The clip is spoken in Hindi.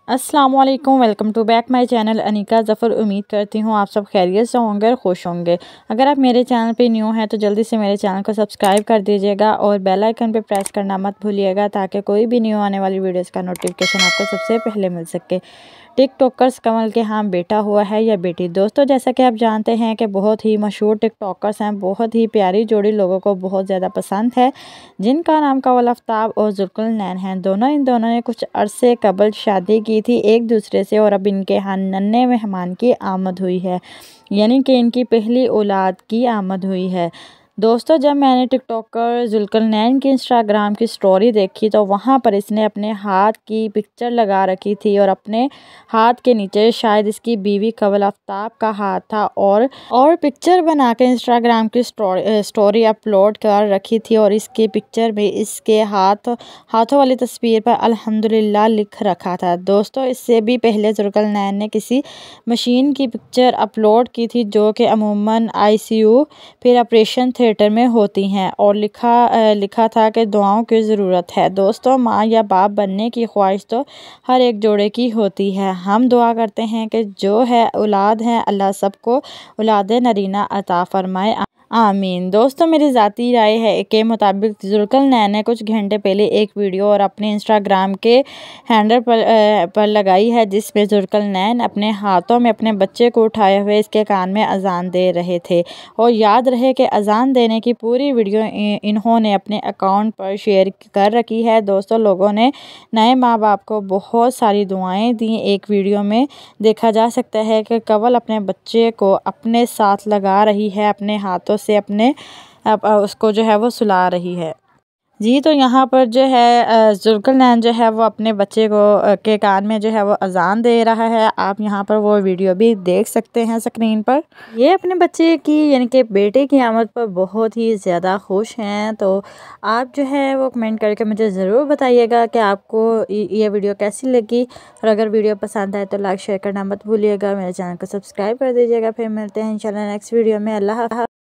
अस्सलाम वालेकुम, welcome to back my channel Anika Zafar. उम्मीद करती हूँ आप सब खैरियत से होंगे और खुश होंगे। अगर आप मेरे चैनल पे न्यू हैं तो जल्दी से मेरे चैनल को सब्सक्राइब कर दीजिएगा और बेल आइकन पे प्रेस करना मत भूलिएगा ताकि कोई भी न्यू आने वाली वीडियोस का नोटिफिकेशन आपको सबसे पहले मिल सके। टिकटॉकर्स कमल के हाँ बेटा हुआ है या बेटी। दोस्तों, जैसा कि आप जानते हैं कि बहुत ही मशहूर टिकटॉकर्स हैं, बहुत ही प्यारी जोड़ी लोगों को बहुत ज़्यादा पसंद है, जिनका नाम कवल आफ्ताब और जुल्कुलनैन हैं। इन दोनों ने कुछ अरसे कबल शादी की थी एक दूसरे से और अब इनके यहाँ नन्हे मेहमान की आमद हुई है, यानी कि इनकी पहली औलाद की आमद हुई है। दोस्तों, जब मैंने टिकटॉकर जुल्कुलनैन की इंस्टाग्राम की स्टोरी देखी तो वहाँ पर इसने अपने हाथ की पिक्चर लगा रखी थी और अपने हाथ के नीचे शायद इसकी बीवी कवल आफ्ताब का हाथ था और पिक्चर बना के इंस्टाग्राम की स्टोरी अपलोड कर रखी थी और इसके पिक्चर में इसके हाथों वाली तस्वीर पर अल्हम्दुलिल्लाह लिख रखा था। दोस्तों, इससे भी पहले जुल्कुलनैन ने किसी मशीन की पिक्चर अपलोड की थी जो कि अमूमन आईसीयू फिर ऑपरेशन थिएटर में होती हैं और लिखा था कि दुआओं की ज़रूरत है। दोस्तों, माँ या बाप बनने की ख्वाहिश तो हर एक जोड़े की होती है। हम दुआ करते हैं कि जो है औलाद है अल्लाह सबको औलाद नरीना अता फरमाए, आमीन। दोस्तों, मेरी ज़ाती राय है के मुताबिक जुल्कुलनैन ने कुछ घंटे पहले एक वीडियो और अपने इंस्टाग्राम के हैंडल पर लगाई है जिसमें जुल्कुलनैन अपने हाथों में अपने बच्चे को उठाए हुए इसके कान में अजान दे रहे थे। और याद रहे कि अजान देने की पूरी वीडियो इन्होंने अपने अकाउंट पर शेयर कर रखी है। दोस्तों, लोगों ने नए माँ बाप को बहुत सारी दुआएं दी। एक वीडियो में देखा जा सकता है कि कवल अपने बच्चे को अपने साथ लगा रही है, अपने हाथों से उसको जो है वो सुला रही है। जी, तो यहाँ पर जो है जुल्कुलनैन जो है वो अपने बच्चे को के कान में जो है वो अजान दे रहा है। आप यहाँ पर वो वीडियो भी देख सकते हैं स्क्रीन पर। ये अपने बच्चे की यानी कि बेटे की आमद पर बहुत ही ज़्यादा खुश हैं। तो आप जो है वो कमेंट करके मुझे ज़रूर बताइएगा कि आपको ये वीडियो कैसी लगी। और अगर वीडियो पसंद आए तो लाइक शेयर करना मत भूलिएगा। मेरे चैनल को सब्सक्राइब कर दीजिएगा। फिर मिलते हैं इंशाल्लाह नेक्स्ट वीडियो में। अल्लाह हाफ़िज़।